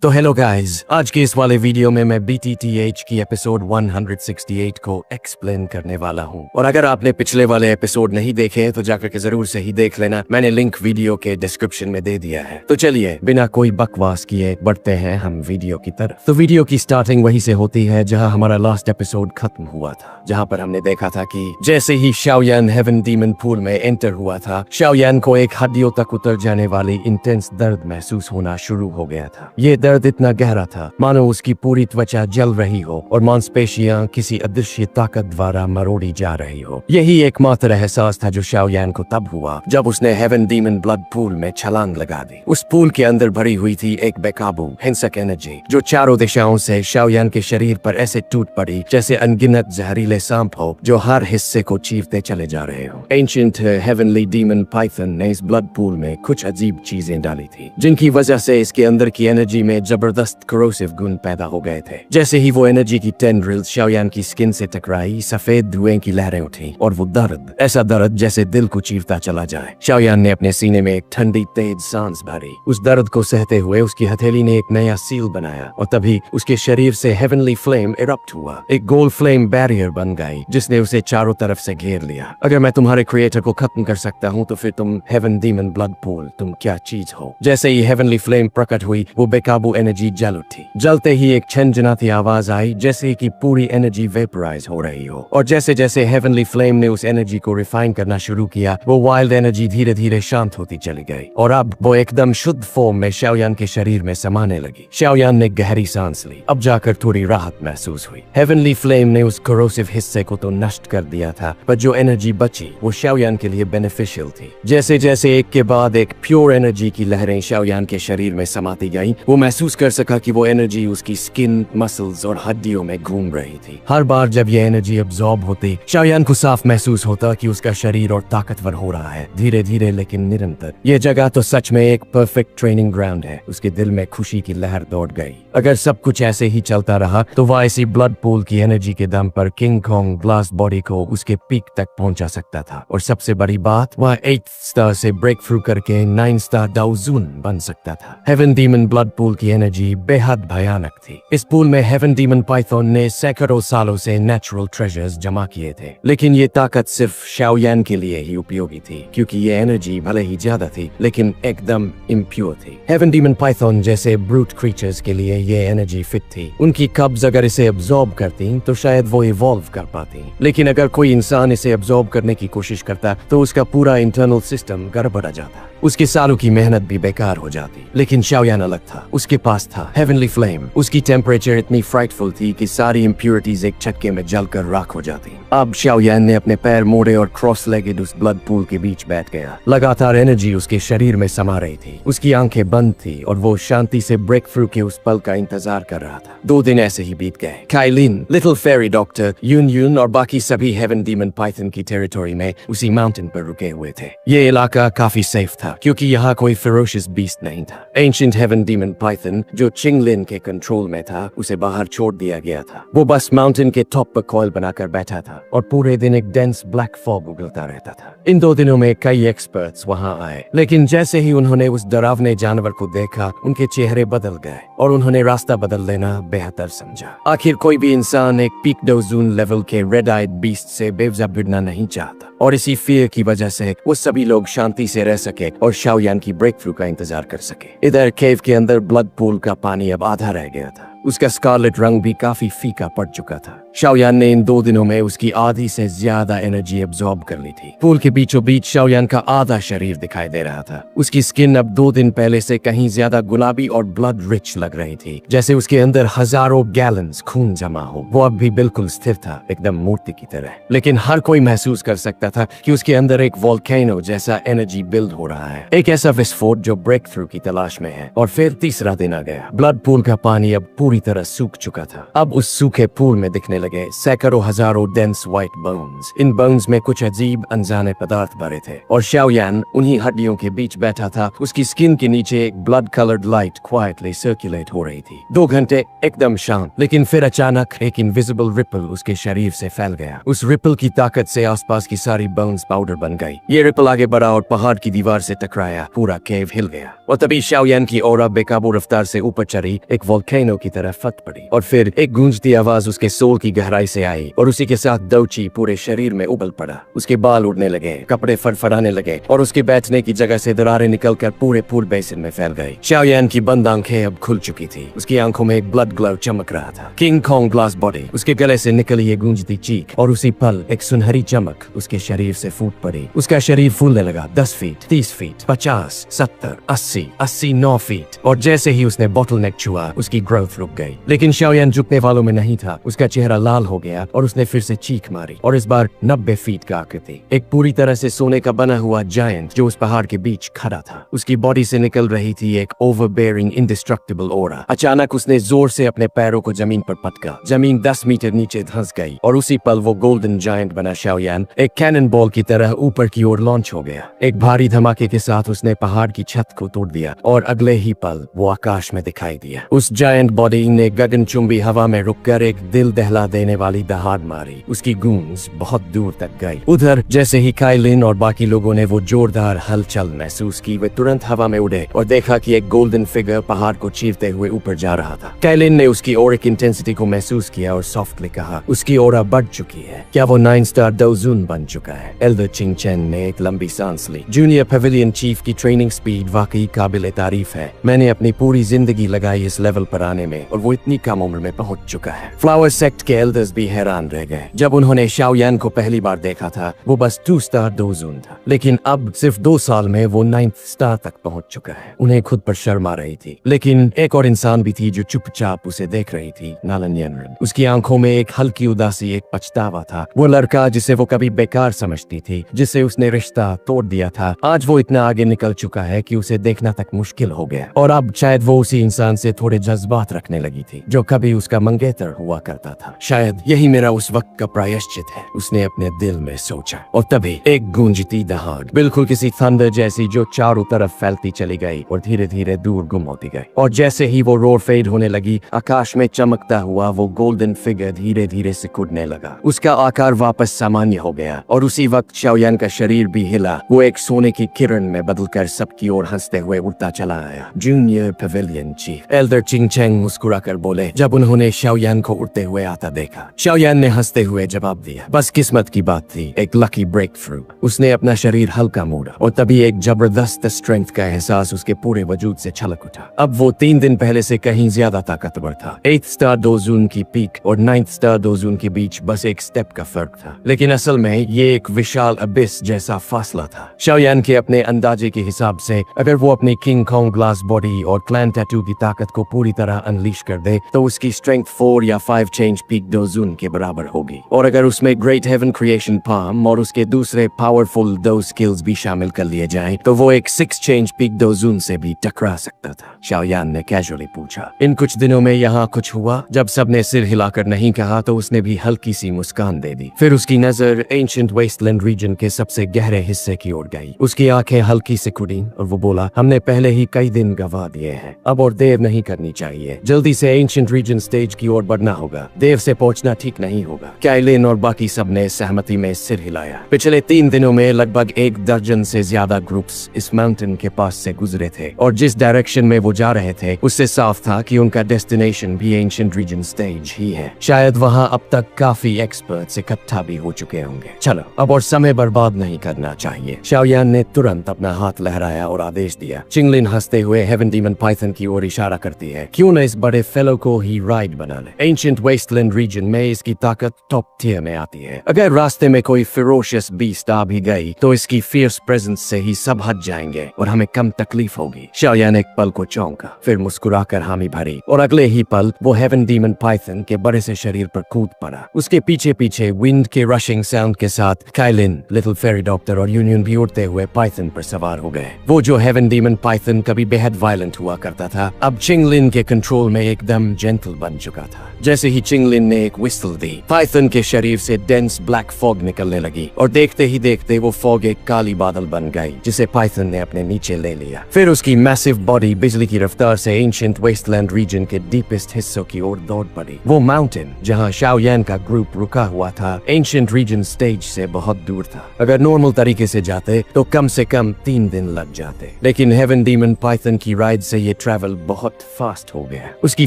तो hello guys, आज के इस वाले वीडियो में मैं BTTH की एपिसोड 168 को एक्सप्लेन करने वाला हूँ। और अगर आपने पिछले वाले एपिसोड नहीं देखे तो जाकर के जरूर से ही देख लेना, मैंने लिंक वीडियो के डिस्क्रिप्शन में दे दिया है। तो चलिए बिना कोई बकवास किए बढ़ते हैं हम वीडियो की तरफ। तो वीडियो की स्टार्टिंग वहीं से होती है जहाँ हमारा लास्ट एपिसोड खत्म हुआ था, जहाँ पर हमने देखा था कि जैसे ही शाओयान हेवन डीमन पूल में एंटर हुआ था, शाओयान को एक हड्डियों तक उतर जाने वाली इंटेंस दर्द महसूस होना शुरू हो गया था। ये दर्द इतना गहरा था मानो उसकी पूरी त्वचा जल रही हो और मांसपेशियां किसी अदृश्य ताकत द्वारा मरोड़ी जा रही हो। यही एकमात्र एहसास था जो शाओयान को तब हुआ जब उसने हेवन डीमन ब्लड पूल में छलांग लगा दी। उस पूल के अंदर भरी हुई थी एक बेकाबू हिंसक एनर्जी जो चारों दिशाओं से शाओयान के शरीर पर ऐसे टूट पड़ी जैसे अनगिनत जहरीले सांप हो जो हर हिस्से को चीरते चले जा रहे हो। एंशिएंट हेवनली डीमन पाइथन ने इस ब्लड पूल में कुछ अजीब चीजें डाली थी जिनकी वजह से इसके अंदर की एनर्जी में जबरदस्त करोसिव गुण पैदा हो गए थे। जैसे ही वो एनर्जी की टेंड्रिल्स शाओयान की स्किन से टकराई, सफेद धुएं की लहरें उठी और वो दर्द, ऐसा दर्द जैसे दिल को चीरता चला जाए। शाओयान ने अपने सीने में एक ठंडी तेज सांस भरी। उस दर्द को सहते हुए उसकी हथेली ने एक नया सील बनाया और तभी उसके शरीर से हेवनली फ्लेम इरप्ट हुआ। एक गोल्ड फ्लेम बैरियर बन गई जिसने उसे चारों तरफ से घेर लिया। अगर मैं तुम्हारे क्रिएटर को खत्म कर सकता हूँ तो फिर तुम हेवन डीमन ब्लड पूल, तुम क्या चीज हो। जैसे ही हेवनली फ्लेम प्रकट हुई, वो बेकाबू एनर्जी जल उठी। जलते ही एक छनछनाती आवाज आई जैसे कि पूरी एनर्जी वेपराइज हो रही हो। और जैसे जैसे हेवनली फ्लेम ने उस एनर्जी को रिफाइन करना शुरू किया, वो वाइल्ड एनर्जी धीरे धीरे शांत होती चली गई और अब वो एकदम शुद्ध फॉर्म में शाओयान के शरीर में समाने लगी। शाओयान ने गहरी सांस ली। अब जाकर थोड़ी राहत महसूस हुई। हेवनली फ्लेम ने उस करोसिव हिस्से को तो नष्ट कर दिया था, पर जो एनर्जी बची वो शाओयान के लिए बेनिफिशियल थी। जैसे जैसे एक के बाद एक प्योर एनर्जी की लहरें शाओयान के शरीर में समाती गई, वो महसूस कर सका कि वो एनर्जी उसकी स्किन, मसल्स और हड्डियों में घूम रही थी। हर बार जब ये एनर्जी अब्सॉर्ब होती, शाओयान को साफ महसूस होता कि उसका शरीर और ताकतवर हो रहा है, धीरे धीरे लेकिन निरंतर। ये जगह तो सच में एक परफेक्ट ट्रेनिंग ग्राउंड है। उसके दिल में खुशी की लहर दौड़ गई। अगर सब कुछ ऐसे ही चलता रहा तो वह इसी ब्लड पूल की एनर्जी के दम पर किंग कॉन्ग ब्लास्ट बॉडी को उसके पीक तक पहुंचा सकता था। और सबसे बड़ी बात, वह 8th स्टार से ब्रेक थ्रू करके 9 स्टार डाउजून बन सकता था। हेवन डीमन ब्लड पूल की एनर्जी बेहद भयानक थी। इस पूल में हेवन डीमन पाइथन ने सैकड़ों सालों से नेचुरल ट्रेजर्स जमा किए थे, लेकिन ये ताकत सिर्फ शाओयान के लिए ही उपयोगी थी क्योंकि ये एनर्जी भले ही ज्यादा थी लेकिन एकदम इम्प्योर थी। हेवन डीमन पाइथन जैसे ब्रूट क्रीचर्स के लिए ये एनर्जी फिट थी। उनकी कब्ज अगर इसे अब्सॉर्ब करती तो शायद वो इवॉल्व कर पाती, लेकिन अगर कोई इंसान इसे अब्सॉर्ब करने की कोशिश करता तो उसका पूरा इंटरनल सिस्टम गड़बड़ा जाता, उसके सालों की मेहनत भी बेकार हो जाती। लेकिन शाओयान अलग था। उसके पास था हेवनली फ्लेम। उसकी टेम्परेचर इतनी फ्राइटफुल थी कि सारी इम्प्योरिटीज एक झटके में जलकर राख हो जाती। अब शाओयान ने अपने पैर मोड़े और क्रॉस लेगेड उस ब्लड पूल के बीच बैठ गया। लगातार एनर्जी उसके शरीर में समा रही थी। उसकी आंखें बंद थी और वो शांति से ब्रेक थ्रू के उस पल का इंतजार कर रहा था। 2 दिन ऐसे ही बीत गए। काइलिन, लिटिल फेरी डॉक्टर, यून यून और बाकी सभी हेवन डीमन पाइथन की टेरिटोरी में उसी माउंटेन पर रुके हुए थे। ये इलाका काफी सेफ था क्योंकि यहाँ कोई फेरोशियस बीस्ट नहीं था। एंशिएंट हेवन डीमन पाइथन जो चिंगलिन के कंट्रोल में था, उसे बाहर छोड़ दिया गया था। वो बस माउंटेन के टॉप पर कॉइल बनाकर बैठा था और पूरे दिन एक डेंस ब्लैक फॉग उगलता रहता था। इन 2 दिनों में कई एक्सपर्ट्स वहां आए, लेकिन जैसे ही उन्होंने उस डरावने जानवर को देखा, उनके चेहरे बदल गए और उन्होंने रास्ता बदल लेना बेहतर समझा। आखिर कोई भी इंसान एक पीक डाउजून लेवल के रेड आइड बीस्ट से बेवजह भिड़ना नहीं चाहता, और इसी फियर की वजह से वो सभी लोग शांति से रह सके और शाओयान की ब्रेक थ्रू का इंतजार कर सके। इधर केव के अंदर ब्लड पूल का पानी अब आधा रह गया था। उसका स्कारलेट रंग भी काफी फीका पड़ चुका था। शाओयान ने इन 2 दिनों में उसकी आधी से ज्यादा एनर्जी अब्सॉर्ब कर ली थी। पूल के बीचों बीच शाओयान का आधा शरीर दिखाई दे रहा था। उसकी स्किन अब 2 दिन पहले से कहीं ज्यादा गुलाबी और ब्लड रिच लग रही थी, जैसे उसके अंदर हजारों गैलन्स खून जमा हो। वो अब भी बिल्कुल स्थिर था, एकदम मूर्ति की तरह। लेकिन हर कोई महसूस कर सकता था कि उसके अंदर एक वोल्केनो जैसा एनर्जी बिल्ड हो रहा है, एक ऐसा विस्फोट जो ब्रेक थ्रू की तलाश में है। और फिर तीसरा दिन आ गया। ब्लड पूल का पानी अब पूरी तरह सूख चुका था। अब उस सूखे पूल में दिखने लगे सैकड़ों हजारों डेंस व्हाइट बोन्स। इन बोन्स में कुछ अजीब अनजाने पदार्थ भरे थे और शाओयान उन्हीं हड्डियों के बीच बैठा था। उसकी स्किन के नीचे एक blood coloured light quietly circulate हो रही थी। 2 घंटे एकदम शांत, लेकिन फिर अचानक एक इनविजिबल रिपल उसके शरीर से फैल गया। उस रिपल की ताकत से आसपास की सारी बोन्स पाउडर बन गई। ये रिपल आगे बढ़ा और पहाड़ की दीवार से टकराया। पूरा केव हिल गया और तभी शाओयान की ऑरा बेकाबू रफ्तार से ऊपर चढ़ी, एक वोल्केनो की तरह फट पड़ी और फिर एक गूंजती आवाज उसके सोल की गहराई से आई और उसी के साथ दोची पूरे शरीर में उबल पड़ा। उसके बाल उड़ने लगे, कपड़े फड़फड़ाने लगे और उसके बैठने की जगह से दरारें निकलकर पूरे पूल बेसिन में फैल गई। शाओयान की बंद आंखें अब खुल चुकी थी। उसकी आंखों में एक ब्लड ग्लो चमक रहा था। किंग कॉन्ग ग्लास बॉडी, उसके गले से निकली ये गूंजती चीख और उसी पल एक सुनहरी चमक उसके शरीर से फूट पड़ी। उसका शरीर फूलने लगा। 10 फीट, 30 फीट, 50, 70, 80, 9 फीट और जैसे ही उसने बॉटल नेक छुआ उसकी ग्रोथ रुक गई। लेकिन शाओयान झुकने वालों में नहीं था। उसका चेहरा लाल हो गया और उसने फिर से चीख मारी और इस बार 90 फीट का आकृति, एक पूरी तरह से सोने का बना हुआ जायंट जो उस पहाड़ के बीच खड़ा था। उसकी बॉडी से निकल रही थी एक ओवरबेयरिंग इंडिस्ट्रक्टिबल ऑरा। अचानक उसने जोर से अपने पैरों को जमीन पर पटका। जमीन 10 मीटर नीचे धंस गई और उसी पल वो गोल्डन जायंट बना शाओयान एक कैनन बॉल की तरह ऊपर की ओर लॉन्च हो गया। एक भारी धमाके के साथ उसने पहाड़ की छत को तोड़ दिया और अगले ही पल वो आकाश में दिखाई दिया। उस जायंट बॉडी ने गगनचुंबी हवा में रुककर एक दिल दहला देने वाली दहाड़ मारी। उसकी गूंज बहुत दूर तक गई। उधर जैसे ही काइलिन और बाकी लोगों ने वो जोरदार हलचल महसूस की, वे तुरंत हवा में उड़े और देखा कि एक गोल्डन फिगर पहाड़ को चीरते हुए ऊपर जा रहा था। काइलिन ने उसकी ऑरिक इंटेंसिटी को महसूस किया और सॉफ्टली कहा, उसकी ऑरा बढ़ चुकी है। क्या वो 9 स्टार डोजून बन चुका है? एल्डर चिंगचेन ने एक लंबी सांस ली। जूनियर पेविलियन चीफ की ट्रेनिंग स्पीड वाकई काबिल तारीफ है। मैंने अपनी पूरी जिंदगी लगाई इस लेवल पर आने में और वो इतनी कम उम्र में पहुंच चुका है। फ्लावर सेक्ट के एल्डर्स भी हैरान रह गए। जब उन्होंने शाओयान को पहली बार देखा था वो बस 2 स्टार डोजून था, लेकिन अब सिर्फ 2 साल में वो 9th स्टार तक पहुंच चुका है। उन्हें खुद पर शर्म आ रही थी, लेकिन एक और इंसान भी थी जो चुपचाप उसे देख रही थी, नालन यनरन। उसकी आंखों में एक हल्की उदासी, एक पछतावा था। वो लड़का जिसे वो कभी बेकार समझती थी, जिसे उसने रिश्ता तोड़ दिया था, आज वो इतना आगे निकल चुका है कि उसे देखना तक मुश्किल हो गया और अब शायद वो उसी इंसान से थोड़े जज्बात रखने लगी थी जो कभी उसका मंगेतर हुआ करता था। शायद यही मेरा उस वक्त का प्रायश्चित है, उसने अपने दिल में सोचा। और तभी एक गूंजती दहाड़, बिल्कुल किसी थंडर जैसी, जो चारों तरफ फैलती चली गई और धीरे धीरे दूर गुम होती गई। और जैसे ही वो रोर फेड होने लगी, आकाश में चमकता हुआ वो गोल्डन फिगर धीरे धीरे सिकुड़ने लगा। उसका आकार वापस सामान्य हो गया और उसी वक्त शाओयान का शरीर भी हिला। वो एक सोने की किरण में बदलकर सबकी ओर हंसते हुए उड़ता चला आया। जूनियर पेविलियन चीफ एल्डर चिंगचेंग मुस्कुराकर बोले जब उन्होंने शाओयान को उड़ते हुए आता देखा। शाओयान ने हंसते हुए जवाब दिया, बस किस्मत की बात थी, एक लकी ब्रेक थ्रू। उसने अपना शरीर हल्का मोड़ा और तभी एक जबरदस्त स्ट्रेंथ का एहसास उसके पूरे वजूद से छलक उठा। अब वो 3 दिन पहले से कहीं ज्यादा ताकतवर था। 8th स्टार डोजून की पीक और 9th स्टार डोजून के बीच बस एक स्टेप का फर्क था, लेकिन असल में ये एक विशाल अबिस जैसा फासला था। शाओयान के अपने अंदाजे के हिसाब से अगर वो अपनी किंग कॉन्ग ग्लास बॉडी और क्लैन टैटू की ताकत को पूरी तरह अनलीश कर दे तो उसकी स्ट्रेंथ 4 या 5 चेंज पीक डोजून के बराबर होगी। और अगर उसमें ग्रेट हेवन क्रिएशन पाम और उसके दूसरे पावरफुल 2 स्किल्स भी शामिल कर लिए जाएं तो वो एक 6 चेंज पीक डोजून से भी टकरा सकता था। शाओयान ने कैजुअली पूछा, इन कुछ दिनों में यहाँ कुछ हुआ? जब सबने सिर हिलाकर नहीं कहा तो उसने भी हल्की सी मुस्कान दे दी। फिर उसकी नजर एंशिएंट वेस्टलैंड रीजन के सबसे गहरे हिस्से की ओर गई। उसकी आंखें हल्की से खुली और वो बोला, हमने पहले ही कई दिन गवा दिए हैं, अब और देर नहीं करनी चाहिए। जल्दी से एंशिएंट रीजन स्टेज की ओर बढ़ना होगा। देर से पहुंचना ठीक नहीं होगा। काइलिन और बाकी सब ने सहमति में सिर हिलाया। पिछले 3 दिनों में लगभग 1 दर्जन से ज्यादा ग्रुप्स इस माउंटेन के पास से गुजरे थे और जिस डायरेक्शन में वो जा रहे थे उससे साफ था कि उनका डेस्टिनेशन भी एंशिएंट रीजन स्टेज ही है। शायद वहाँ अब तक काफी एक्सपर्ट्स इकट्ठा भी हो चुके होंगे। चलो अब और समय बर्बाद नहीं करना चाहिए। शाओयान ने तुरंत अपना हाथ लहराया और आदेश दिया। चिंगलिन हंसते हुए हेवन डीमन पाइथन की ओर इशारा करती है, क्यों न इस बड़े फेलो को ही राइड बना ले। एंशिएंट वेस्टलैंड रीजन में इसकी ताकत टॉप टियर में आती है। अगर रास्ते में कोई फेरोशियस बीस्ट आ भी गई तो इसकी फियर्स प्रेजेंस से ही सब हट जाएंगे और हमें कम तकलीफ होगी। शाओयान एक पल को चौंका, फिर मुस्कुराकर हामी भरी और अगले ही पल वो हेवन डीमन पाइथन के बड़े से शरीर पर कूद पड़ा। उसके पीछे पीछे विंड के रशिंग साउंड के साथ काइलिन, लिटिल फेरी डॉक्टर और यूनियन भी उड़ते हुए पाइथन पर सवार हो गए। वो जो हेवन डीमन पाइथन कभी बेहद वायलेंट हुआ करता था अब चिंगलिन के कंट्रोल में एकदम जेंटल बन चुका था। जैसे ही चिंगलिन ने एक विस्टल दी, पाइथन के शरीर से डेंस ब्लैक फॉग निकलने लगी और देखते ही देखते वो फॉग एक काली बादल बन गई, जिसे पाइथन ने अपने नीचे ले लिया। फिर उसकी मैसिव बॉडी बिजली की रफ्तार से एंशिएंट वेस्टलैंड रीजन के डीपेस्ट हिस्सों की ओर दौड़ पड़ी। वो माउंटेन जहाँ शाओयान का ग्रुप रुका हुआ था, एंशिएंट रीजन स्टेज से बहुत दूर था। अगर नॉर्मल तरीके से जाते तो कम से कम 3 दिन लग जाते, लेकिन हेवन डीमन पाइथन की राइड से ये ट्रैवल बहुत फास्ट हो गया। उसकी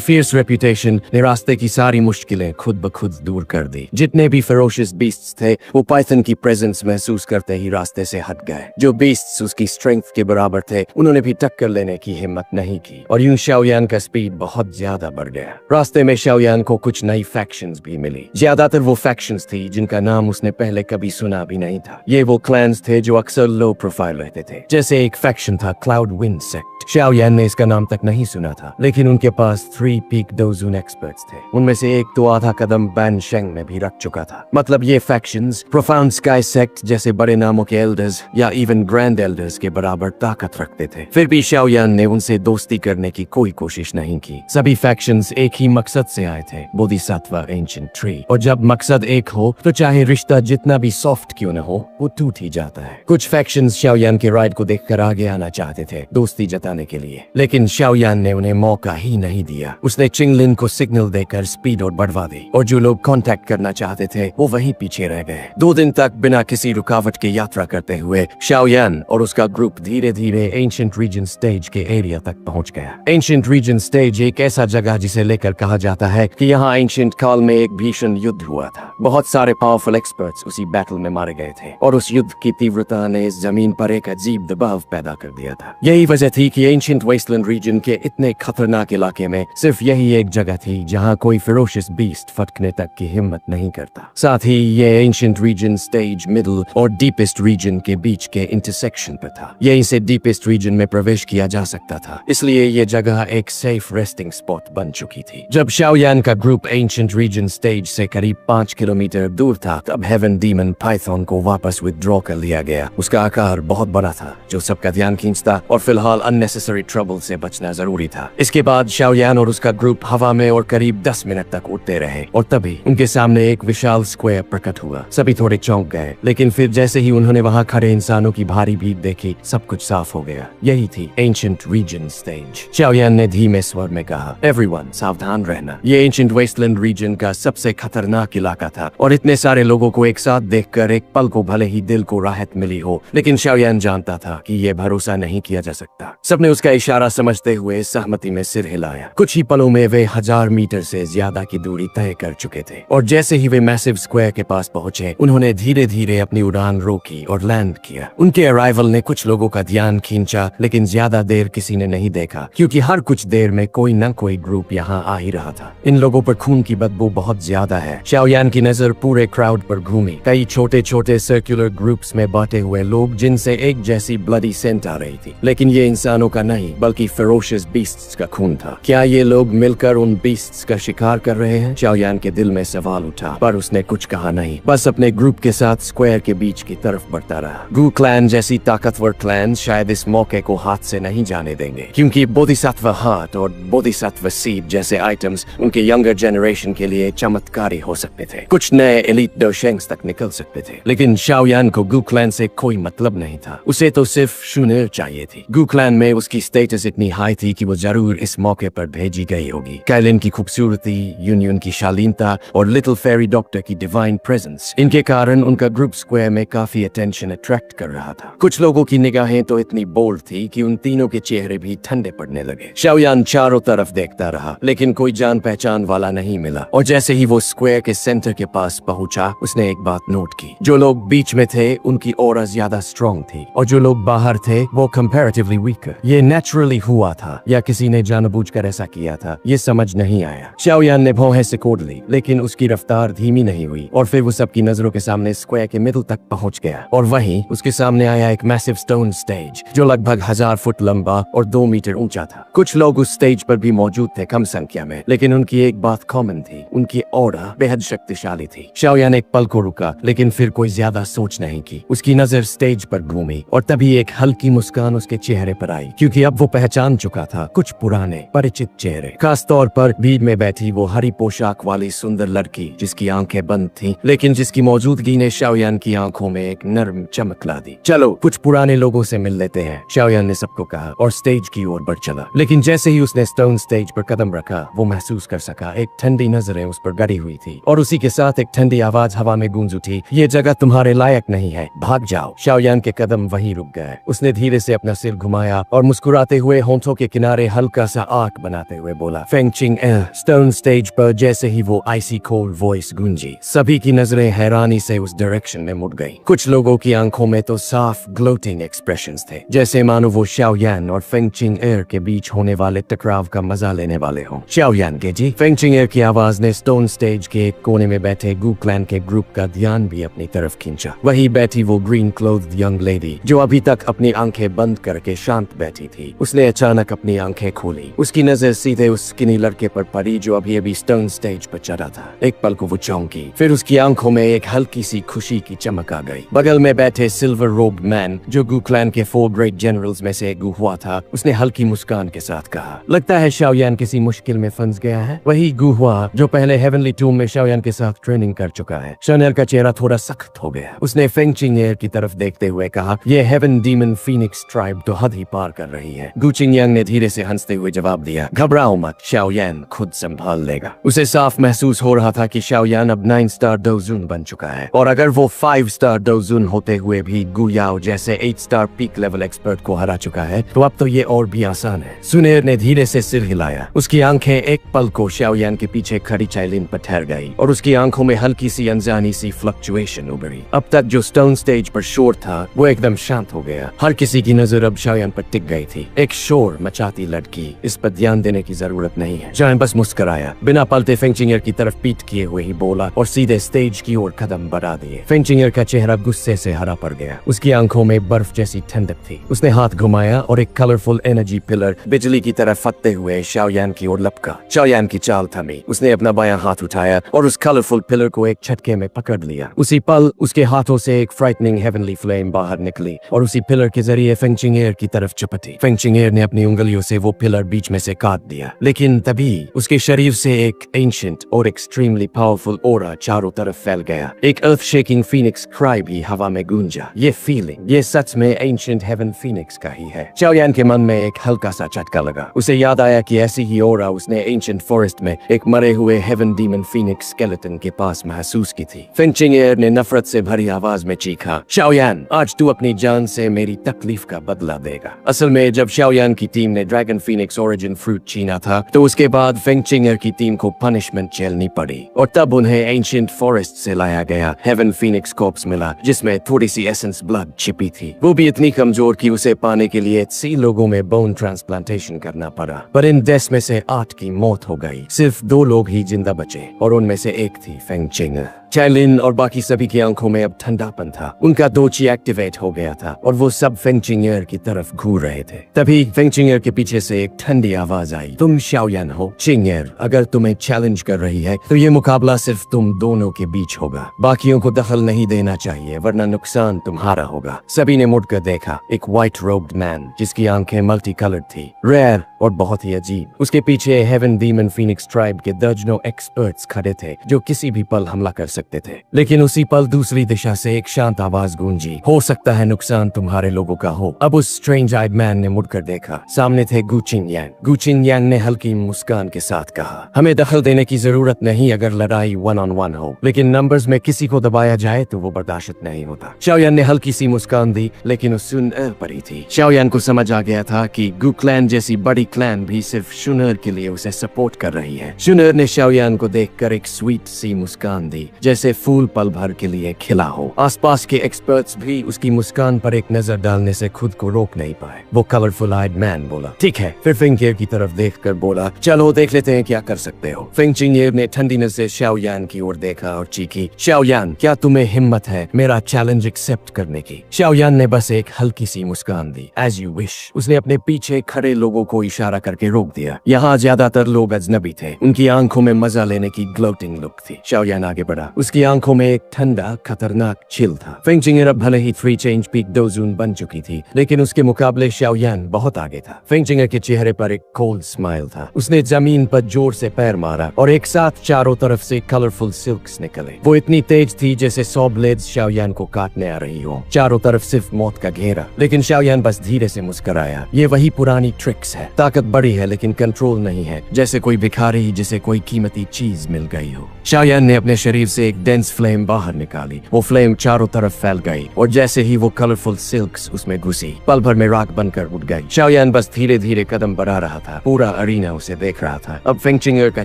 फियर्स रेपुटेशन ने रास्ते की सारी मुश्किलें खुद ब खुद दूर कर दी। जितने भी फेरोशियस बीस्ट्स थे वो पाइथन की प्रेजेंस महसूस करते ही रास्ते से हट गए। जो बीस्ट्स उसकी स्ट्रेंथ के बराबर थे उन्होंने भी टक्कर लेने की हिम्मत नहीं की और यूं शाओयान का स्पीड बहुत ज्यादा बढ़ गया। रास्ते में शाओयान को कुछ नई फैक्शंस भी मिली। ज्यादातर वो फैक्शंस थी जिनका नाम उसने पहले कभी सुना भी नहीं था। ये वो क्लैंस थे जो अक्सर लो प्रोफाइल रहते थे। जैसे एक फैक्शन था क्लाउड विंड सेक्ट। शाओयान ने इसका नाम तक नहीं सुना था, लेकिन उनके पास 3 पीक डोजून एक्सपर्ट्स थे। उनमें से एक तो आधा कदम बैन शेंग में भी रख चुका था। मतलब ये फैक्शंस प्रोफाउंड स्काई सेक्ट जैसे बड़े नामों के एल्डर्स या इवन ग्रैंड एल्डर्स के बराबर ताकत रखते थे। फिर भी शाओयान ने उनसे दोस्ती करने की कोई कोशिश नहीं की। सभी फैक्शंस एक ही मकसद से आए थे, बोधिसत्व एंशिएंट ट्री। और जब मकसद एक हो तो चाहे रिश्ता जितना भी सॉफ्ट क्यों न हो, वो टूट ही जाता है। कुछ फैक्शंस शाओयान के राइड को देखकर आगे आना चाहते थे दोस्ती जताने के लिए, लेकिन शाओयान ने उन्हें मौका ही नहीं दिया। उसने चिंगलिन को सिग्नल देकर स्पीड और बढ़वा दी और जो लोग कांटेक्ट करना चाहते थे वो वहीं पीछे रह गए। 2 दिन तक बिना किसी रुकावट के यात्रा करते हुए शाओयान और उसका ग्रुप धीरे धीरे एंशिएंट रीजन स्टेज के एरिया तक पहुंच गया। एंशिएंट रीजन स्टेज एक ऐसा जगह जिसे लेकर कहा जाता है कि यहाँ एंशिएंट काल में एक भीषण युद्ध हुआ था। बहुत सारे पावरफुल एक्सपर्ट्स उसी बैटल में मारे गए थे और उस युद्ध की तीव्रता ने इस जमीन पर एक अजीब दबाव पैदा कर दिया था। यही वजह थी कि एंशिएंट वेस्टलैंड रीजन के इतने खतरनाक इलाके में सिर्फ यही एक जगह थी जहां कोई फेरोशियस बीस्ट फटकने तक की हिम्मत नहीं करता। साथ ही ये एंशिएंट रीजन स्टेज मिडिल और डीपेस्ट रीजन के बीच के इंटरसेक्शन पर था। यहीं से डीपेस्ट रीजन में प्रवेश किया जा सकता था, इसलिए ये जगह एक सेफ रेस्टिंग स्पॉट बन चुकी थी। जब शाओयान का ग्रुप एंशिएंट रीजन स्टेज से करीब 5 किलोमीटर दूर था, तब हेवन डीमन पाइथन को वापस विथड्रॉ कर लिया गया। उसका आकार बहुत बड़ा था जो सबका ध्यान खींचता और फिलहाल अननेसेसरी ट्रबल से बचना जरूरी था। इसके बाद शाओयान और उसका ग्रुप हवा में और करीब 10 मिनट तक उड़ते रहे और तभी उनके सामने एक विशाल स्क्वायर प्रकट हुआ। सभी थोड़े चौंक गए, लेकिन फिर जैसे ही उन्होंने वहां खड़े इंसानों की भारी भीड़ देखी, सब कुछ साफ हो गया। यही थी एंशिएंट रीजन स्टेज। शाओयान ने धीमे स्वर में कहा, एवरीवन सावधान रहना। ये एंशिएंट वेस्टलैंड रीजन का सबसे खतरनाक इलाका था और इतने सारे लोगों को एक साथ देखकर एक पल को भले ही दिल को राहत मिली हो, लेकिन शाओयान जानता था कि यह भरोसा नहीं किया जा सकता। सबने उसका इशारा समझते हुए सहमति में सिर हिलाया। कुछ ही पलों में वे 1000 मीटर से ज्यादा की दूरी तय कर चुके थे और जैसे ही वे मैसिव स्क्वायर के पास पहुंचे, उन्होंने धीरे धीरे अपनी उड़ान रोकी और लैंड किया। उनके अराइवल ने कुछ लोगों का ध्यान खींचा, लेकिन ज्यादा देर किसी ने नहीं देखा क्योंकि हर कुछ देर में कोई न कोई ग्रुप यहाँ आ ही रहा था। इन लोगों पर खून की बदबू बहुत ज्यादा है। शाओयान की नजर पूरे क्राउड पर घूमी। कई छोटे छोटे सर्कुलर ग्रुप्स में बांटे हुए लोग जिनसे एक जैसी ब्लडी सेंट आ रही थी, लेकिन ये इंसानों का नहीं बल्कि फेरोशियस बीस्ट्स का खून था। क्या ये लोग मिलकर उन बीस्ट्स का शिकार कर रहे हैं? शाओयान के दिल में सवाल उठा, पर उसने कुछ कहा नहीं, बस अपने ग्रुप के साथ स्क्वायर के बीच की तरफ बढ़ता रहा। गू क्लैन जैसी ताकतवर क्लैन शायद इस मौके को हाथ से नहीं जाने देंगे, क्योंकि बोधिसत्व हार्ट और बोधिसत्व सीड जैसे आइटम्स उनके यंगर जनरेशन के लिए चमत्कारी हो सकते थे। कुछ नए एलिट डोशेंग्स तक निकल सकते थे, लेकिन शाओयान को गू क्लैन से कोई मतलब नहीं था। उसे तो सिर्फ शूनर चाहिए थी। गू क्लैन में उसकी स्टेटस इतनी हाई थी कि वो जरूर इस मौके पर भेजी गई होगी। कैलिन की खूबसूरती, यूनियन की शालीनता और लिटिल फेरी डॉक्टर की डिवाइन प्रेजेंस, इनके कारण उनका ग्रुप स्क्वायर में काफी अटेंशन अट्रैक्ट कर रहा था। कुछ लोगों की निगाहें तो इतनी बोल्ड थी कि उन तीनों के चेहरे भी ठंडे पड़ने लगे। शाओयान चारों तरफ देखता रहा, लेकिन कोई जान पहचान वाला नहीं मिला और जैसे ही वो स्क्वायर के सेंटर के पास पहुंचा, उसने एक बात नोट की। जो लोग बीच में थे उनकी ऑरा ज्यादा स्ट्रॉन्ग थी और जो लोग बाहर थे वो कंपैरेटिवली वीकर। ये नेचुरली हुआ था या किसी ने जानबूझकर ऐसा किया था, ये समझ नहीं आया। शाओयान ने भौहें सिकोड़ ली, लेकिन उसकी रफ्तार धीमी नहीं हुई और फिर वो सबकी नजरों के सामने स्क्वायर के मिडिल तक पहुंच गया और वहीं उसके सामने आया एक मैसिव स्टोन स्टेज जो लगभग 1000 फुट लंबा और 2 मीटर ऊंचा था। कुछ लोग उस स्टेज पर भी मौजूद थे कम संख्या में, लेकिन उनकी एक बात कॉमन थी, उनकी ऑरा बेहद शक्तिशाली थी। शाओयान एक पल को रुका, लेकिन फिर कोई ज्यादा सोच नहीं की। उसकी नजर स्टेज पर घूमी और तभी एक हल्की मुस्कान उसके चेहरे पर आई, क्योंकि अब वो पहचान चुका था कुछ पुराने परिचित चेहरे, खास तौर पर भीड़ में बैठी वो हरी पोशाक वाली सुंदर लड़की जिसकी आंखें बंद थीं, लेकिन जिसकी मौजूदगी ने शाओयान की आंखों में एक नर्म चमक ला दी। चलो कुछ पुराने लोगों से मिल लेते हैं, शाओयान ने सबको कहा और स्टेज की ओर बढ़ चला। लेकिन जैसे ही उसने स्टोन स्टेज पर कदम रखा, वो महसूस कर सका एक ठंडी नजरें उस पर गड़ी हुई थी और उसी के साथ एक ठंडी आवाज हवा में गूंज उठी, ये जगह तुम्हारे लायक नहीं है, भाग जाओ। शाओयान के कदम वहीं रुक गए। उसने धीरे से अपना सिर घुमाया और मुस्कुराते हुए होंठों के किनारे हल्का सा आंख बनाते हुए बोला, फेंगचिंग ए। स्टोन स्टेज पर जैसे ही वो आइसी कोल्ड वॉइस गूंजी, सभी की नजरें हैरानी से उस डायरेक्शन में मुड़ गई। कुछ लोगों की आंखों में तो साफ ग्लोटिंग एक्सप्रेशंस थे, जैसे मानो वो शाओयान और फेंगचिंग एर के बीच होने वाले टकराव का मजा लेने वाले हों। शाओयान के जी। फेंगचिंग एर की आवाज ने स्टोन स्टेज के एक कोने में बैठे गू क्लैन के ग्रुप का ध्यान भी अपनी तरफ खींचा। वही बैठी वो ग्रीन क्लोथ्ड यंग लेडी जो अभी तक अपनी आंखें बंद करके शांत बैठी थी, उसने अचानक अपनी आंखें खोली। उसकी नजर सीधे उस स्किनी लड़के पर पड़ी जो अभी अभी स्टोन स्टेज पर चढ़ा था। एक पल को वो चौंकी, फिर उसकी आंखों में एक हल्की सी खुशी की चमक आ गई। बगल में बैठे सिल्वर रोब मैन जो गू क्लैन के 4 ग्रेट जनरल्स में से एक गू हुआ था, उसने हल्की मुस्कान के साथ कहा, लगता है शाओयान किसी मुश्किल में फंस गया है। वही गू हुआ जो पहले हेवनली टूम में शाओयान के साथ ट्रेनिंग कर चुका है। शाओयान का चेहरा थोड़ा सख्त हो गया। उसने फेंगचिंग एर की तरफ देखते हुए कहा, यह हेवन डीमन फीनिक्स ट्राइब तो हद ही पार कर रही है। गू चिंगयांग ने धीरे से हंसते हुए जवाब दिया, घबराओ मत, शाओयान खुद संभाल लेगा। उसे साफ महसूस हो रहा था कि शाओयान अब 9 स्टार डोजुन बन चुका है, और अगर वो 5 स्टार डोजुन होते हुए भी गू याओ जैसे 8 स्टार पीक लेवल एक्सपर्ट को हरा चुका है, तो अब तो ये और भी आसान है। सुनेर ने धीरे से सिर हिलाया। उसकी आंखें एक पल को शाओयान के पीछे खड़ी चाइलिन पर ठहर गई और उसकी आंखों में हल्की सी अनजानी सी फ्लक्चुएशन उभरी। अब तक जो स्टोन स्टेज पर शोर था वो एकदम शांत हो गया। हर किसी की नजर अब शाओयान पर टिक गई थी। एक शोर मचाती लड़की, इस पर ध्यान देने की जरूरत नहीं है। शाओयान बस मुस्कुराया, बिना पलटे फेंगचिंग एर की तरफ पीठ किए हुए ही बोला और सीधे स्टेज की ओर कदम बढ़ा दिए। फेंगचिंग एर का चेहरा गुस्से से हरा पड़ गया। उसकी आंखों में बर्फ जैसी ठंडक थी। उसने हाथ घुमाया और एक कलरफुल एनर्जी पिलर बिजली की तरह फटते हुए शाओयान की ओर लपका। शाओयान की चाल थमी। उसने अपना बायां हाथ उठाया और उस कलरफुल पिलर को एक झटके में पकड़ लिया। उसी पल उसके हाथों से एक फ्राइटनिंग हेवनली फ्लेम बाहर निकली और उसी पिलर के जरिए फेंगचिंग एर की तरफ चपटी। फेंगचिंग एर ने अपनी उंगलियों से वो पिलर बीच में से काट दिया, लेकिन तभी उसके शरीर से एक एंशिएंट और एक्सट्रीमली पावरफुल ऑरा चारों तरफ फैल गया। एक अर्थ शेकिंग फीनिक्स क्राई भी हवा में गूंजा। ये फीलिंग, ये सच में एंशिएंट हेवन फीनिक्स का ही है। शाओयान के मन में एक हल्का सा झटका लगा। उसे याद आया कि ऐसी ही ऑरा उसने एंशिएंट फॉरेस्ट में एक मरे हुए हेवन डीमन फीनिक्स स्केलेटन के पास महसूस की थी। फेंगचिंग एर ने नफरत से भरी आवाज में चीखा, शाओयान, आज तू अपनी जान से मेरी तकलीफ का बदला देगा। असल में जब शाओयान की टीम ने ड्रैगन फीनिक्स ओरिजिन फ्रूट छीना था, तो उसके बाद फेंगचिंग एर की टीम को पनिशमेंट झेलनी पड़ी और तब उन्हें एंशिएंट फॉरेस्ट से लाया गया हेवन फीनिक्स कॉर्प्स मिला, जिसमें थोड़ी सी एसेंस ब्लड छिपी थी। वो भी इतनी कमजोर कि उसे पाने के लिए 80 लोगों में बोन ट्रांसप्लांटेशन करना पड़ा, पर इन 10 में से 8 की मौत हो गई। सिर्फ 2 लोग ही जिंदा बचे और उनमें से एक थी फेंगचिंग। चाइलिन और बाकी सभी की आंखों में अब ठंडापन था। उनका दोची एक्टिवेट हो गया था और वो सब फेंगचिंग एर की तरफ घूर रहे थे। तभी फेंगचिंग एर के पीछे से एक ठंडी आवाज आई, तुम शाओयान हो? चिंग एर अगर तुम्हें चैलेंज कर रही है तो ये मुकाबला सिर्फ तुम दोनों के बीच होगा। बाकियों को दखल नहीं देना चाहिए, वरना नुकसान तुम्हारा होगा। सभी ने मुड़कर देखा। एक व्हाइट रोब्ड मैन जिसकी आंखें मल्टी कलर्ड थी, रेयर और बहुत ही अजीब। उसके पीछे हेवन डीमन फीनिक्स ट्राइब के दर्जनों एक्सपर्ट्स खड़े थे जो किसी भी पल हमला कर सकते थे। लेकिन उसी पल दूसरी दिशा से एक शांत आवाज गूंजी, हो सकता है नुकसान तुम्हारे लोगों का हो। अब उस स्ट्रेंज आइड मैन ने मुड़कर देखा। सामने थे गू चिंगयांग। गू चिंगयांग ने हल्की मुस्कान के साथ कहा, हमें दखल देने की जरूरत नहीं अगर लड़ाई 1-on-1 हो, लेकिन नंबर्स में किसी को दबाया जाए तो वो बर्दाश्त नहीं होता। शाओयान ने हल्की सी मुस्कान दी, लेकिन उस सुनर पर ही थी। शाओयान को समझ आ गया था कि गू क्लैन जैसी बड़ी क्लैन भी सिर्फ शुनर के लिए उसे सपोर्ट कर रही है। शुनर ने शाओयान को देखकर एक स्वीट सी मुस्कान दी, जैसे फूल पल भर के लिए खिला हो। आसपास के एक्सपर्ट्स भी उसकी मुस्कान पर एक नजर डालने से खुद को रोक नहीं पाए। वो कलरफुल आइड मैन बोला, ठीक है। फिर फेंगचिंग एर की तरफ देखकर बोला, चलो देख लेते हैं क्या कर सकते हो। फेंगचिंग एर ने ठंडी नजर से शाओयान की ओर देखा और चीखी, शाओयान, क्या तुम्हें हिम्मत है मेरा चैलेंज एक्सेप्ट करने की? शाओयान ने बस एक हल्की सी मुस्कान दी, एज यू विश। उसने अपने पीछे खड़े लोगों को इशारा करके रोक दिया। यहाँ ज्यादातर लोग अजनबी थे। उनकी आंखों में मजा लेने की ग्लोटिंग लुक थी। शाओयान आगे बढ़ा, उसकी आंखों में एक ठंडा खतरनाक चिल था। फेंग चिंगर अब भले ही 3 चेंज पीक डोजून बन चुकी थी, लेकिन उसके मुकाबले शाओयान बहुत आगे था। फेंग चिंगर के चेहरे पर एक कोल्ड स्माइल था। उसने जमीन पर जोर से पैर मारा और एक साथ चारों तरफ से कलरफुल सिल्क्स निकले। वो इतनी तेज थी जैसे 100 ब्लेड्स शाओयान को काटने आ रही हो। चारों तरफ सिर्फ मौत का घेरा, लेकिन शाओयान बस धीरे से मुस्कुराया। ये वही पुरानी ट्रिक्स है, ताकत बड़ी है लेकिन कंट्रोल नहीं है, जैसे कोई भिखारी जिसे कोई कीमती चीज मिल गई हो। शाओयान ने अपने शरीर से एक डेंस फ्लेम बाहर निकाली। वो फ्लेम चारों तरफ फैल गई और जैसे ही वो कलरफुल सिल्क्स उसमें घुसी, पल भर में राख बनकर उठ गई। शाओयान बस धीरे धीरे कदम बढ़ा रहा था। पूरा अरीना उसे देख रहा था। अब फेंग चिंगर का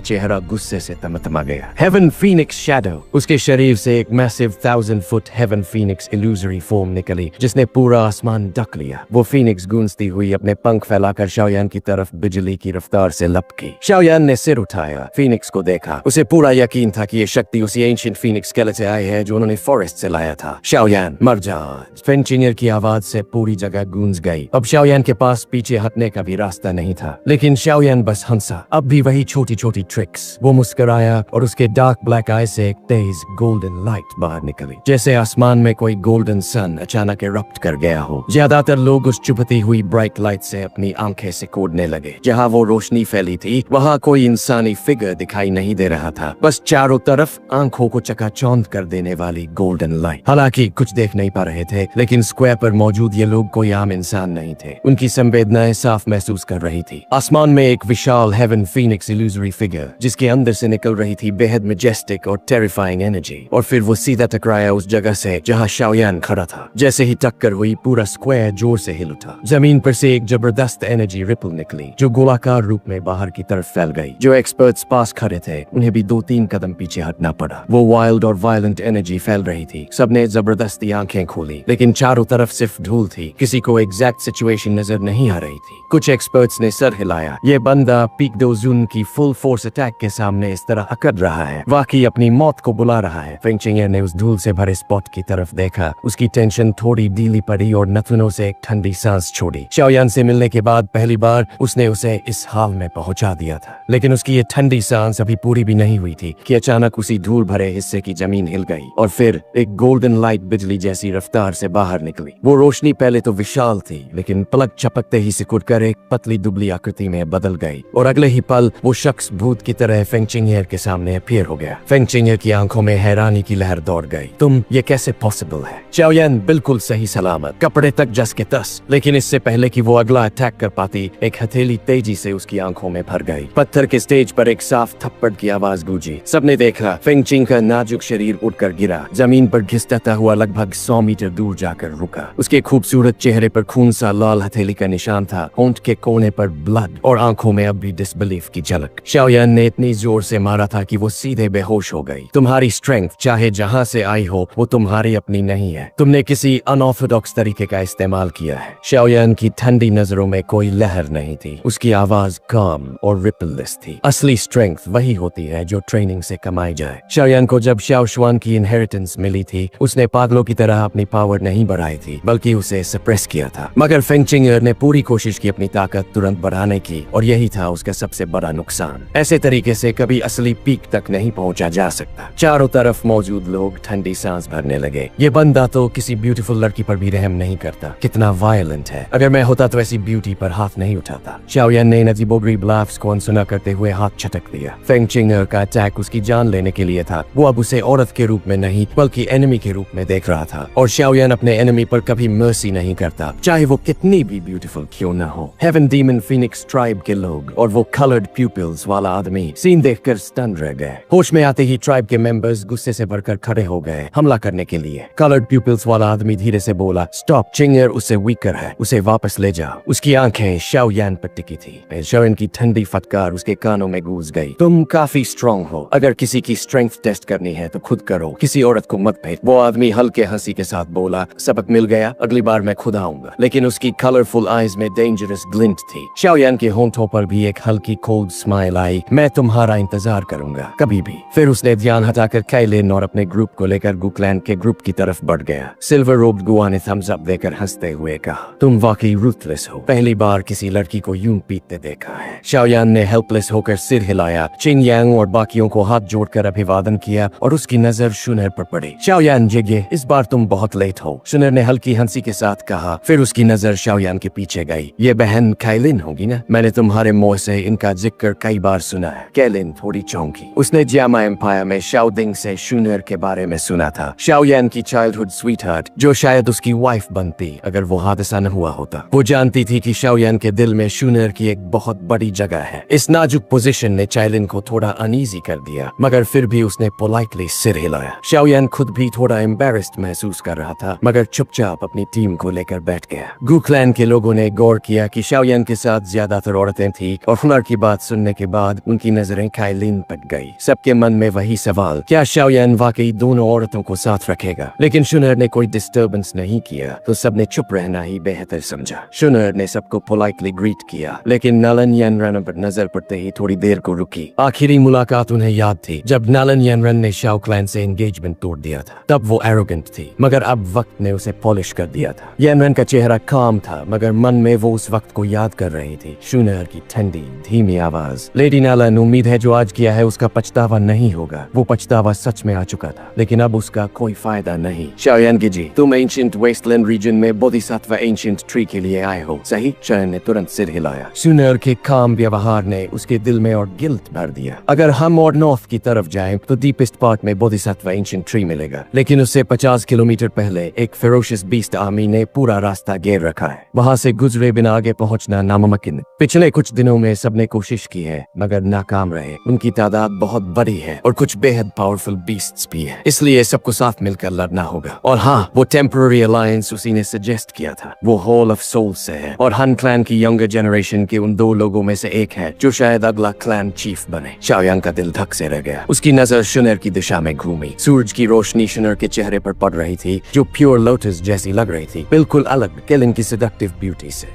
चेहरा गुस्से से तमतमा गया। Heaven phoenix shadow. उसके शरीर से एक massive 1000 foot heaven phoenix illusory form निकली, जिसने पूरा आसमान ढक लिया। वो फीनिक्स गूंजती हुई अपने पंख फैलाकर शाओयान की तरफ बिजली की रफ्तार से लपकी। शाओयान ने सिर उठाया, फीनिक्स को देखा। उसे पूरा यकीन था कि ये शक्ति उसी एंशिएंट फीनिक्स स्केलेट से आई है जो उन्होंने फॉरेस्ट से लाया था। शाओयान मर जा। फेंग चिंगर की आवाज से पूरी जगह गूंज गई। अब शाओयान के पास पीछे हटने का भी रास्ता नहीं था, लेकिन शाओयान बस हंसा। अब भी वही छोटी छोटी ट्रिक्स। वो मुस्कुराया और उसके डार्क ब्लैक आई से एक तेज गोल्डन लाइट बाहर निकली, जैसे आसमान में कोई गोल्डन सन अचानक इरप्ट कर गया हो। ज्यादातर लोग उस चुभती हुई ब्राइट लाइट से अपनी आंखें सिकोड़ने लगे। जहाँ वो रोशनी फैली थी, वहाँ कोई इंसानी फिगर दिखाई नहीं दे रहा था, बस चारों तरफ आंखों को चकाचौंध कर देने वाली गोल्डन लाइट। हालांकि कुछ देख नहीं पा रहे थे, लेकिन स्क्वायर पर मौजूद ये लोग कोई आम इंसान नहीं थे। उनकी संवेदनाएं साफ महसूस कर रही थी। आसमान में एक विशाल हेवन फीनिक्स इल्यूजरी फिगर, जिसके अंदर से निकल रही थी बेहद मैजेस्टिक और टेरिफाइंग एनर्जी। और फिर वो सीधा टकराया उस जगह से जहाँ शाओयान खड़ा था। जैसे ही टक्कर हुई, पूरा स्क्वायर जोर से हिल उठा। जमीन पर से एक जबरदस्त एनर्जी रिपल निकली, जो गोलाकार रूप में बाहर की तरफ फैल गई। जो एक्सपर्ट्स पास खड़े थे, उन्हें भी 2-3 कदम पीछे हटना पड़ा। वो वाइल्ड और वायलेंट एनर्जी फैल रही थी। सबने जबरदस्ती आंखें खोली, लेकिन चारों तरफ सिर्फ धूल थी। किसी को एग्जैक्ट सिचुएशन नजर नहीं आ रही थी। कुछ एक्सपर्ट्स ने सर हिलाया। ये बंदा पीक डोजून की फुल फोर्स अटैक के सामने इस तरह अकड़ रहा है, वाकई अपनी मौत को बुला रहा है। फेंग चिंगर ने उस धूल से भरे स्पॉट की तरफ देखा। उसकी टेंशन थोड़ी ढीली पड़ी और नथुनों से एक ठंडी सांस छोड़ी। शाओयान से मिलने के बाद पहली बार उसने उसे इस हाल में पहुंचा दिया था, लेकिन उसकी ये ठंडी सांस अभी पूरी भी नहीं हुई थी कि अचानक उसी धूल भरे हिस्से की जमीन हिल गई और फिर एक गोल्डन लाइट बिजली जैसी रफ्तार से बाहर निकली। वो रोशनी पहले तो विशाल थी, लेकिन पलक झपकते ही सिकुड़कर एक पतली दुबली आकृति में बदल गई और अगले ही पल वो शख्स भूत की तरह फेंग चिंगर के सामने अपीयर हो गया। फेंग चिंगर की आंखों में हैरानी की लहर दौड़ गई। तुम, ये कैसे पॉसिबल है? शाओयान बिल्कुल सही सलामत, कपड़े तक जस के तस। लेकिन इससे पहले कि वो अगला अटैक कर पाती, एक हथेली तेजी से उसकी आंखों में भर गई। पत्थर के स्टेज पर एक साफ थप्पड़ की आवाज गूंजी। सबने देखा फेंग चिंग का नाजुक शरीर उठकर गिरा। जमीन पर घिसता हुआ लगभग 100 मीटर दूर जाकर रुका। उसके खूबसूरत चेहरे पर खून सा लाल हथेली का निशान था, होंठ के कोने पर ब्लड और आंखों में अब भी डिसबिलीफ की झलक। शाओयान ने इतनी जोर से मारा था कि वो सीधे बेहोश हो गई। तुम्हारी स्ट्रेंथ चाहे जहां से आई हो, वो तुम्हारी अपनी नहीं है। तुमने किसी अनऑर्थोडॉक्स तरीके का इस्तेमाल किया है। शाओयान की ठंडी नजरों में कोई लहर नहीं थी। उसकी आवाज काम और रिपललेस थी। असली स्ट्रेंथ वही होती है जो ट्रेनिंग से कमाई जाए। शाओयान को जब शाओ शुआन की इनहेरिटेंस मिली थी, उसने पागलों की तरह अपनी पावर नहीं बढ़ाई थी, बल्कि उसे सप्रेस किया था। मगर फेंग चिंगर ने पूरी कोशिश की अपनी ताकत तुरंत बढ़ाने की, और यही था उसका सबसे बड़ा नुकसान। ऐसे तरीके से कभी असली पीक तक नहीं पहुंचा जा सकता। चारों तरफ मौजूद लोग ठंडी सांस भरने लगे। ये बंदा तो किसी ब्यूटीफुल लड़की पर भी रहम नहीं करता। कितना वायलेंट है। अगर मैं होता तो ऐसी ब्यूटी पर हाथ नहीं उठाता। शाओयान ने नजीबोगरी ब्लाफ्स को अनसुना करते हुए हाथ छटक दिया। फेंग चिंगर का अटैक उसकी जान लेने के लिए था। वो अब उसे औरत के रूप में नहीं, बल्कि एनिमी के रूप में देख रहा था। और शाओयान अपने एनिमी पर कभी मर्सी नहीं करता, चाहे वो कितनी भी ब्यूटीफुल क्यों न हो। हेवन डीमन फीनिक्स ट्राइब के लोग और वो कलर्ड प्यूपिल्स वाला आदमी सीन देखकर स्टन रह गए। होश में आते ही ट्राइब के मेंबर्स गुस्से से भरकर खड़े हो गए हमला करने के लिए। कलर्ड प्यूपिल्स वाला आदमी धीरे से बोला, स्टॉप, चिंगर उससे वीकर है, उसे वापस ले जाओ। उसकी आंखें शाओयान पर टिकी थी। शाओयान की ठंडी फटकार उसके कानों में गूंज गई। तुम काफी स्ट्रॉन्ग हो। अगर किसी की स्ट्रेंथ टेस्ट करनी है तो खुद करो, किसी औरत को मत भेज। वो आदमी हल्के हंसी के साथ बोला, सबक मिल गया, अगली बार मैं खुद आऊंगा। लेकिन उसकी कलरफुल आईज में डेंजरस ग्लिंट थी। शाओयान के होंठों पर भी एक हल्की कोल्ड स्माइल आई। मैं तुम्हारा इंतजार करूंगा, कभी भी। फिर उसने ध्यान हटाकर काइलिन और अपने ग्रुप को लेकर गुकलैंड के ग्रुप की तरफ बढ़ गया। सिल्वर रोब्ड गुआ ने थम्स अप देकर हंसते हुए कहा, तुम वाकई रूथलेस हो। पहली बार किसी लड़की को यूं पीटते देखा है। शाओयान ने हेल्पलेस होकर सिर हिलाया। चिंग यांग और बाकियों को हाथ जोड़कर अभिवादन किया किया और उसकी नजर शुनर पर पड़ी। शाओयान ये इस बार तुम बहुत लेट हो, शुनर ने हल्की हंसी के साथ कहा। फिर उसकी नजर शाओयान के पीछे गई। ये बहन कैलिन होगी ना? मैंने तुम्हारे मुंह से इनका जिक्र कई बार सुना है। कैलिन थोड़ी चौंकी। उसने जियामा एम्पायर में शाओदिंग से शुनर के बारे में सुना था, शाओयान की चाइल्डहुड स्वीटहार्ट, जो शायद उसकी वाइफ बनती अगर वो हादसा न हुआ होता। वो जानती थी कि शाओयान के दिल में शुनर की एक बहुत बड़ी जगह है। इस नाजुक पोजीशन ने चाइलिन को थोड़ा अनईजी कर दिया, मगर फिर भी उसने पोलाइटली सिर हिलाया। शाओयान खुद भी थोड़ा एम्बेरेस्ड महसूस कर रहा था, मगर चुपचाप अपनी टीम को लेकर बैठ गया। गू क्लैन के लोगों ने गौर किया कि शाओयान के साथ ज्यादातर औरतें थी और हुनर की बात सुनने के बाद उनकी नजरें कैलिन पर गई। सबके मन में वही सवाल, क्या शाओयान वाकई दोनों औरतों को साथ रखेगा? लेकिन शुनर ने कोई डिस्टर्बेंस नहीं किया, तो सबने चुप रहना ही बेहतर समझा। शुनर ने सबको पोलाइटली ग्रीट किया, लेकिन नालन यानरन पर नजर पड़ते ही थोड़ी देर को रुकी। आखिरी मुलाकात उन्हें याद थी जब नालन यानरन ने शाओ क्लैन से एंगेजमेंट तोड़ दिया था। तब वो एरोगेंट थी, मगर अब वक्त ने उसे पॉलिश कर दिया था। यानरन का चेहरा काम था, मगर मन में वो उस वक्त को याद कर रही थी। शुनर की ठंडी धीमी आवाज, लेडी नालन, उम्मीद है जो आज किया है उसका पछतावा नहीं होगा। वो पछतावा सच में आ चुका था, लेकिन अब उसका कोई फायदा नहीं। शाओयान जी, तुम एंशिएंट वेस्टलैंड रीजन में बोधिसत्व एंशिएंट ट्री के लिए आए हो, सही? शाओयान ने तुरंत सिर हिलाया। शुनर के काम व्यवहार ने उसके दिल में और गिल्ट भर दिया। अगर हम और नॉर्थ की तरफ जाएं तो डीपेस्ट पार्ट में बोधिसत्व एंशिएंट ट्री मिलेगा, लेकिन उससे 50 किलोमीटर पहले एक फेरोशियस बीस्ट आर्मी ने पूरा रास्ता घेर रखा है। वहाँ से गुजरे बिना आगे पहुँचना नामुमकिन। पिछले कुछ दिनों में सबने कोशिश की है, मगर नाकाम रहे। उनकी तादाद बहुत बड़ी है और कुछ बेहद पावरफुल बीस्ट्स भी है, इसलिए सबको साथ मिलकर लड़ना होगा। और हाँ, वो टेम्पररी अलायंस उसी ने सजेस्ट किया था, वो हॉल ऑफ सोल से है और हन क्लैन की यंगर जनरेशन के उन 2 लोगों में से एक है जो शायद अगला क्लैन चीफ बने। शाओयान का दिल धक से रह गया। उसकी नजर शुनर की दिशा में घूमी। सूरज की रोशनी शुनर के चेहरे पर पड़ रही थी, जो प्योर लोटस जैसी लग रही थी, बिल्कुल अलग कैलिन की सेडक्टिव ब्यूटी से।